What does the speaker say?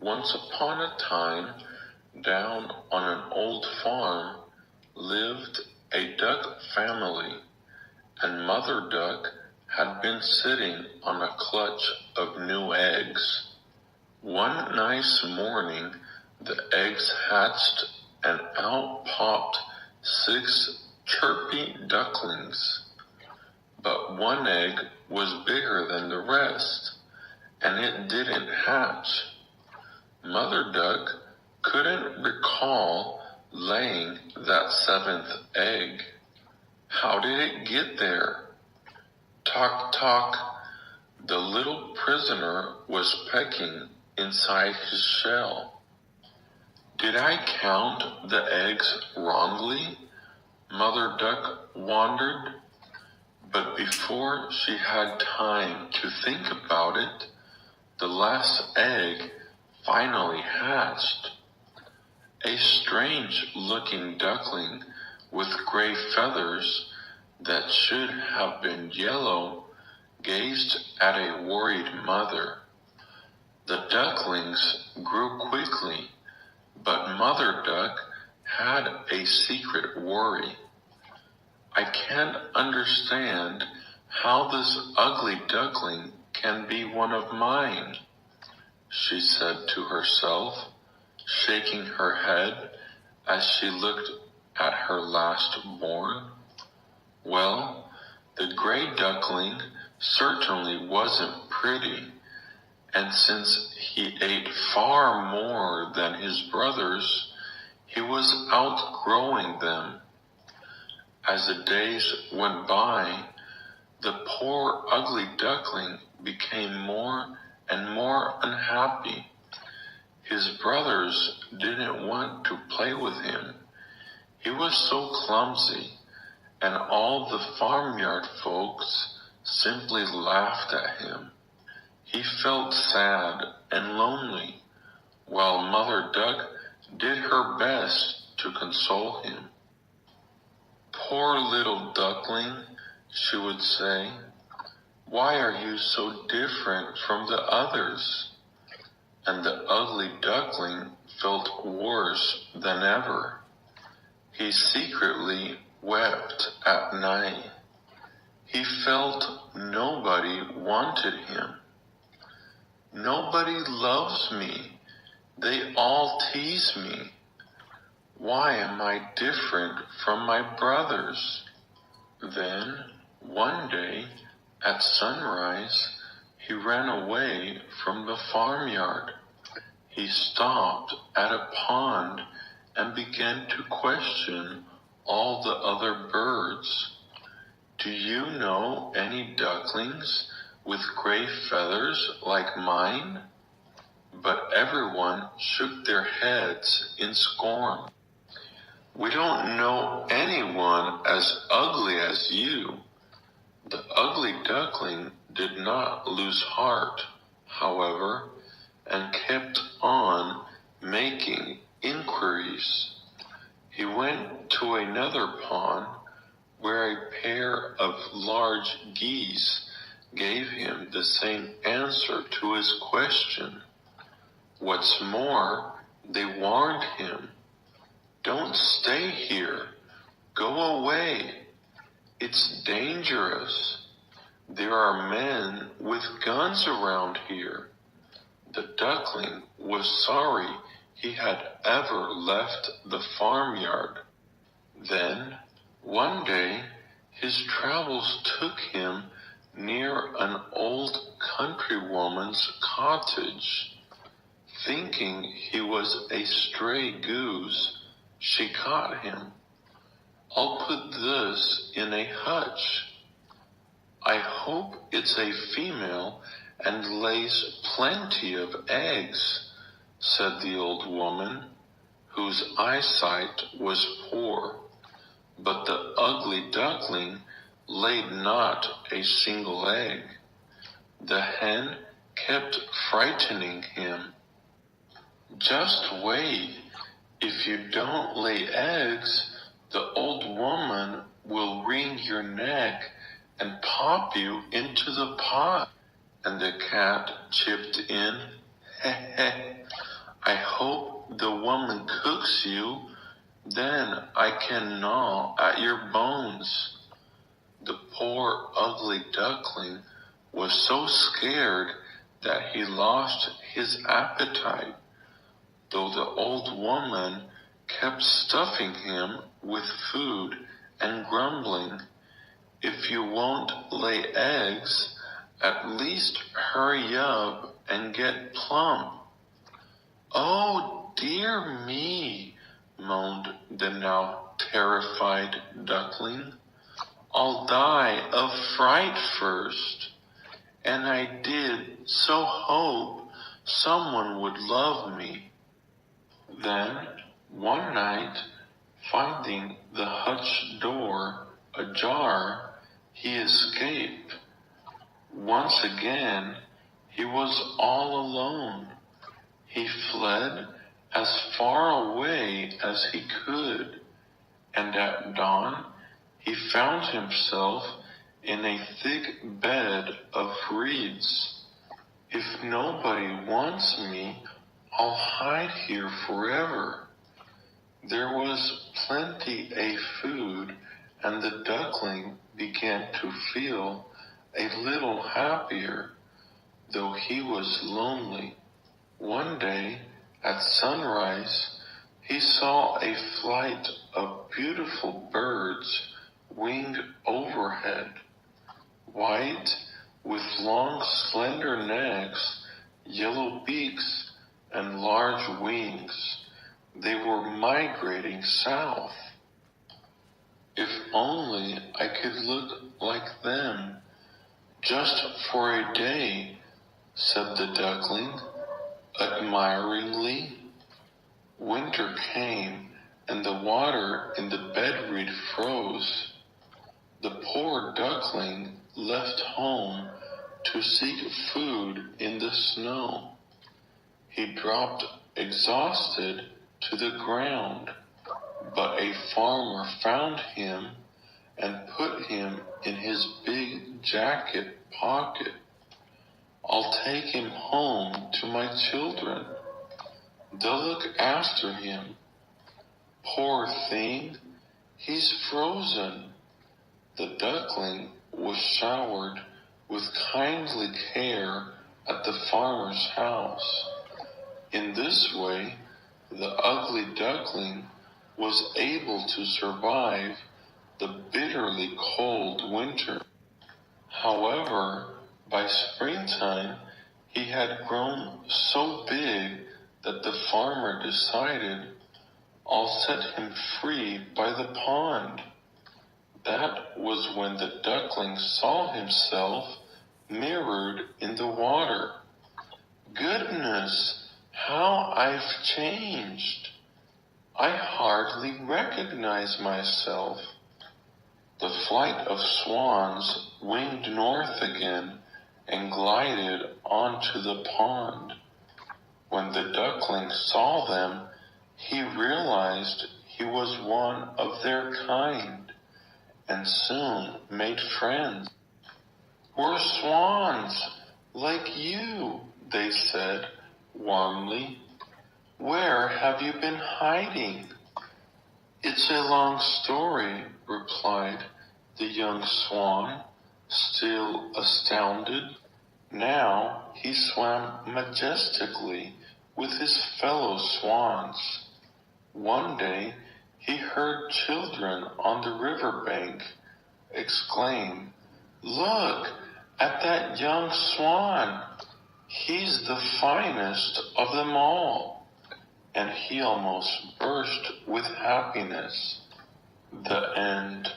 Once upon a time, down on an old farm, lived a duck family, and Mother Duck had been sitting on a clutch of new eggs. One nice morning, the eggs hatched and out popped 6 chirpy ducklings. But one egg was bigger than the rest, and it didn't hatch. Mother Duck couldn't recall laying that 7th egg. How did it get there? Tock, tock. The little prisoner was pecking inside his shell. Did I count the eggs wrongly? Mother Duck wondered. But before she had time to think about it, the last egg finally hatched. A strange-looking duckling with gray feathers that should have been yellow gazed at a worried mother. The ducklings grew quickly, but Mother Duck had a secret worry. I can't understand how this ugly duckling can be one of mine, she said to herself, shaking her head as she looked at her last born. Well, the gray duckling certainly wasn't pretty, and since he ate far more than his brothers, he was outgrowing them. As the days went by, the poor ugly duckling became more and more unhappy. His brothers didn't want to play with him. He was so clumsy, and all the farmyard folks simply laughed at him. He felt sad and lonely, while Mother Duck did her best to console him. Poor little duckling, she would say, why are you so different from the others? And the ugly duckling felt worse than ever. He secretly wept at night. He felt nobody wanted him. Nobody loves me. They all tease me. Why am I different from my brothers? Then, one day, at sunrise, he ran away from the farmyard. He stopped at a pond and began to question all the other birds. Do you know any ducklings with gray feathers like mine? But everyone shook their heads in scorn. We don't know anyone as ugly as you. The ugly duckling did not lose heart, however, and kept on making inquiries. He went to another pond where a pair of large geese gave him the same answer to his question. What's more, they warned him, "Don't stay here. Go away. It's dangerous. There are men with guns around here." The duckling was sorry he had ever left the farmyard. Then, one day, his travels took him near an old countrywoman's cottage. Thinking he was a stray goose, she caught him. "I'll put this in a hutch. I hope it's a female and lays plenty of eggs," said the old woman, whose eyesight was poor. But the ugly duckling laid not a single egg. The hen kept frightening him. "Just wait. If you don't lay eggs, the old woman will wring your neck and pop you into the pot." And the cat chipped in, "Heh heh, can gnaw at your bones." The poor ugly duckling was so scared that he lost his appetite, though the old woman kept stuffing him with food and grumbling, "If you won't lay eggs, at least hurry up and get plump." "Oh, dear me," moaned the now terrified duckling. "I'll die of fright first. And I did so hope someone would love me." Then, one night, finding the hutch door ajar, he escaped. Once again, he was all alone. He fled as far away as he could, and at dawn he found himself in a thick bed of reeds. "If nobody wants me, I'll hide here forever." There was plenty of food, and the duckling began to feel a little happier, though he was lonely. One day, at sunrise, he saw a flight of beautiful birds winged overhead. White, with long slender necks, yellow beaks, and large wings, they were migrating south. "If only I could look like them, just for a day," said the duckling, admiringly. Winter came, and the water in the bedreed froze. The poor duckling left home to seek food in the snow. He dropped exhausted to the ground, but a farmer found him and put him in his big jacket pocket. "I'll take him home to my children. They'll look after him. Poor thing, he's frozen." The duckling was showered with kindly care at the farmer's house. In this way, the ugly duckling was able to survive the bitterly cold winter. However, by springtime, he had grown so big that the farmer decided, "I'll set him free by the pond." That was when the duckling saw himself mirrored in the water. "Goodness, how I've changed! I hardly recognize myself." The flight of swans winged north again and glided onto the pond. When the duckling saw them, he realized he was one of their kind, and soon made friends. "We're swans, like you," they said warmly. "Where have you been hiding?" "It's a long story," replied the young swan, still astounded. Now he swam majestically with his fellow swans. One day he heard children on the riverbank exclaim, "Look at that young swan! He's the finest of them all!" And he almost burst with happiness. The end.